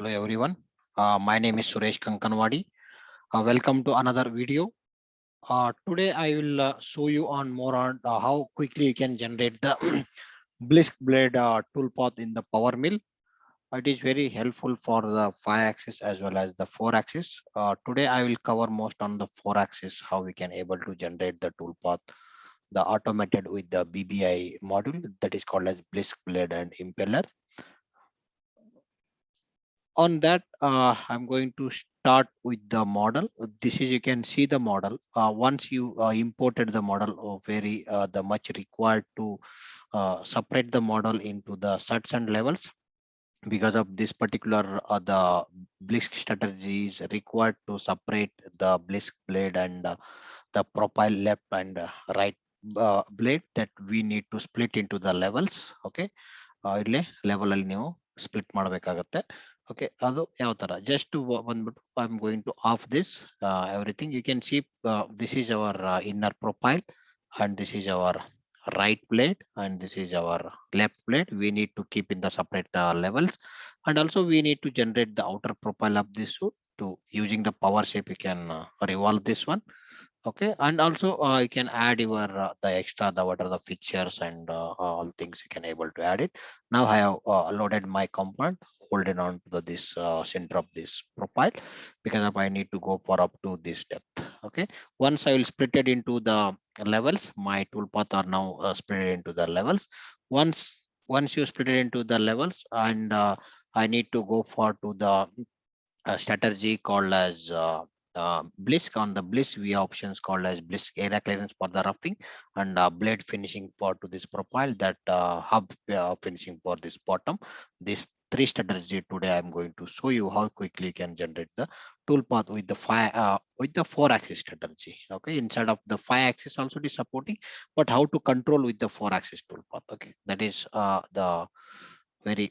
Hello everyone. My name is Suresh Kankanwadi. Welcome to another video. Today I will show you on more on how quickly you can generate the Blisk blade toolpath in the PowerMill. It is very helpful for the 5-axis as well as the 4-axis. Today I will cover most on the 4-axis, how we can able to generate the toolpath, the automated with the BBI module that is called as Blisk blade and impeller. On that, I'm going to start with the model. This is, you can see the model. Once you imported the model, very the much required to separate the model into the sets and levels. Because of this particular the Blisk strategy is required to separate the Blisk blade and the profile left and right blade, that we need to split into the levels. Okay, ಇಲ್ಲೇ level ಅಲ್ಲಿ ನೀವು split ಮಾಡಬೇಕಾಗತ್ತೆ. Okay, ಅದು ಯಾವ ತರ just ಬಂದ್ಬಿಟ್ಟು I am going to off this everything. You can see this is our inner profile and this is our right plate and this is our left plate. We need to keep in the separate levels, and also we need to generate the outer profile of this suit. To using the power shape, you can revolve this one. Okay, and also you can add your the extra, the what are the features and all things you can able to add it. Now I have loaded my component, holding on to this center of this profile, because of I need to go for up to this depth. Okay, once I will split it into the levels, my toolpath are now split into the levels. Once you split it into the levels, and I need to go for to the strategy called as Blisk. On the Blisk, we have options called as Blisk area clearance for the roughing, and blade finishing for to this profile, that hub finishing for this bottom. This three strategy today I'm going to show you how quickly you can generate the toolpath with the with the 4-axis strategy. Okay, inside of the 5-axis also it is supporting, but how to control with the 4-axis toolpath. Okay, that is the very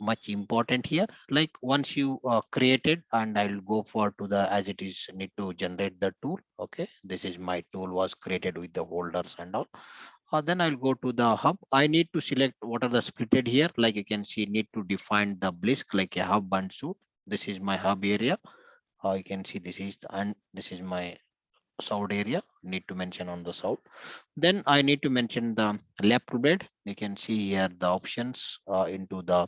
much important here. Like once you created, and I'll go for to the, as it is need to generate the tool. Okay, this is my tool was created with the holders and all. Then I'll go to the hub. I need to select what are the splitted here. Like you can see, need to define the Blisk like a hub and suit. This is my hub area. You can see this is, and this is my south area, need to mention on the south. Then I need to mention the left blade. You can see here the options into the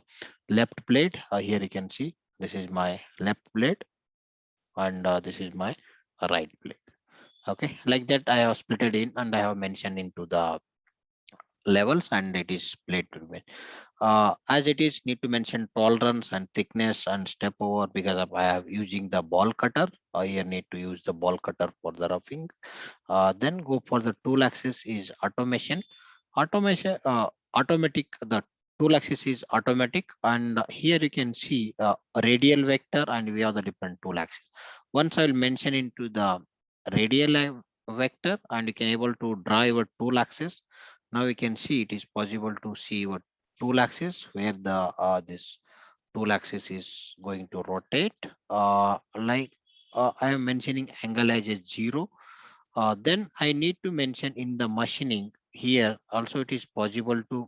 left blade. Here you can see this is my left blade, and this is my right blade. Okay, like that I have split it in, and I have mentioned into the levels, and it is split to me. As it is, need to mention tolerance and thickness and step over, because of I have using the ball cutter. Here need to use the ball cutter for the roughing. Then go for the tool axis is automation. Automatic, the tool axis is automatic, and here you can see a radial vector, and we have the different tool axis. Once I will mention into the radial vector, and you can able to draw your tool axis. Now we can see it is possible to see your tool axis, where the this tool axis is going to rotate. Like I am mentioning angle as a 0. Then I need to mention in the machining here also, it is possible to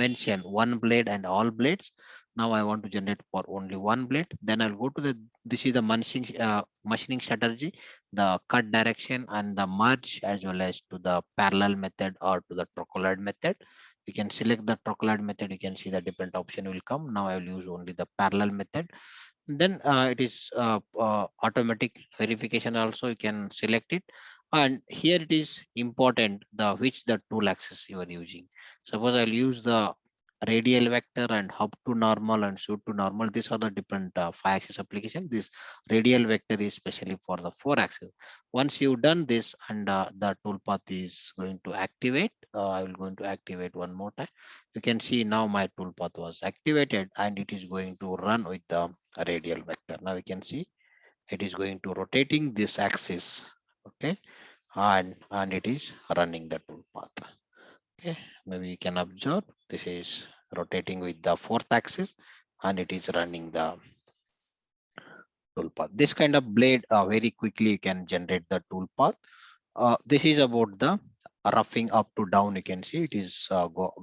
mention one blade and all blades. Now I want to generate for only one blade. Then I'll go to the, this is the machining strategy, the cut direction and the merge, as well as to the parallel method or to the trocolide method. You can select the trocolide method. You can see the different option will come. Now I will use only the parallel method. Then it is automatic verification also, you can select it. And here it is important the which the tool axis you are using. Suppose I'll use the radial vector and hub to normal and shoot to normal. These are the different 5-axis application. This radial vector is specially for the 4-axis. Once you've done this, and the toolpath is going to activate, I will going to activate one more time. You can see now my toolpath was activated, and it is going to run with the radial vector. Now we can see it is going to rotating this axis. Okay, and it is running the toolpath. Okay, maybe you can observe this is rotating with the 4th axis, and it is running the toolpath. This kind of blade very quickly you can generate the toolpath. This is about the roughing up to down, you can see it is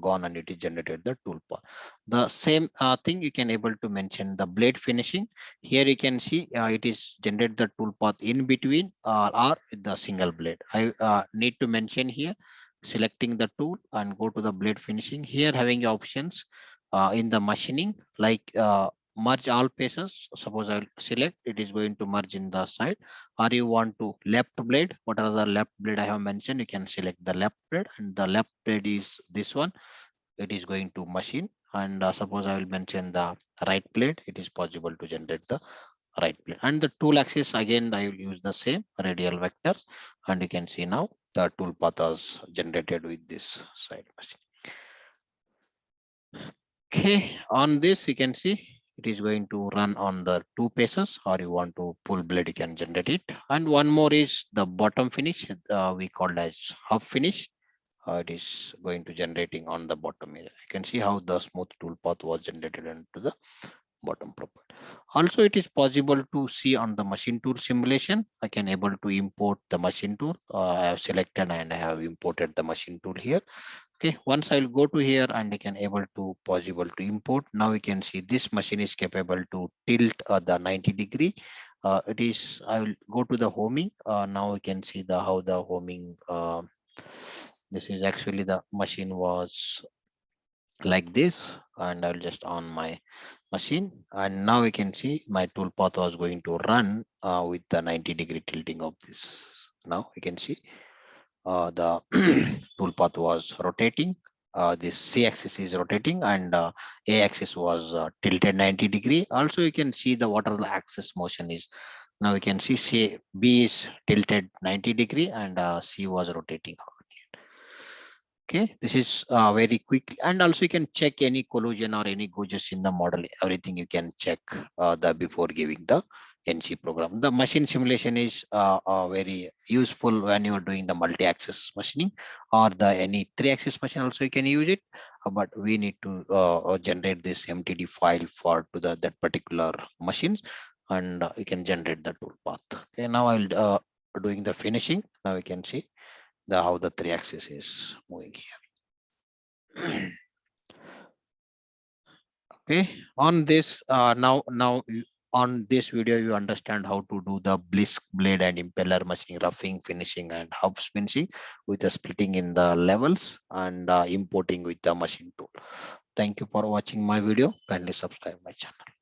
gone and it is generated the tool path. The same thing you can able to mention the blade finishing. Here you can see it is generate the tool path in between or the single blade. I need to mention here, selecting the tool and go to the blade finishing. Here having options in the machining, like merge all pieces. Suppose I'll select, it is going to merge in the side. Or you want to left blade, what are the left blade I have mentioned, you can select the left blade, and the left blade is this one, it is going to machine. And suppose I will mention the right blade, it is possible to generate the right blade. And the tool axis, again I will use the same radial vectors, and you can see now the tool path is generated with this side machine. Okay, on this you can see it is going to run on the two paces, or you want to pull blade, you can generate it. And one more is the bottom finish, we called as hub finish. It is going to generating on the bottom area. You can see how the smooth tool path was generated into the bottom profile. Also, it is possible to see on the machine tool simulation. I can able to import the machine tool. I have selected and I have imported the machine tool here. Okay, once I'll go to here and I can able to possible to import. Now we can see this machine is capable to tilt the 90-degree. It is, I will go to the homing. Now we can see the how the homing. This is actually the machine was like this, and I'll just on my machine, and now we can see my tool path was going to run with the 90-degree tilting of this. Now you can see the tool path was rotating. This C axis is rotating, and A axis was tilted 90-degree. Also, you can see the what are the axis motion is. Now we can see B is tilted 90-degree, and C was rotating. Okay, this is very quick, and also you can check any collision or any gouges in the model. Everything you can check the before giving the NC program. The machine simulation is very useful when you are doing the multi-axis machining, or the any three-axis machine also you can use it. But we need to generate this MTD file for to the that particular machines, and you can generate the tool path. Okay, now I'll doing the finishing. Now we can see the how the three axis is moving here. Okay, on this on this video you understand how to do the blisk blade and impeller machining, roughing, finishing, and hub finishing with the splitting in the levels, and importing with the machine tool. Thank you for watching my video. Kindly subscribe my channel.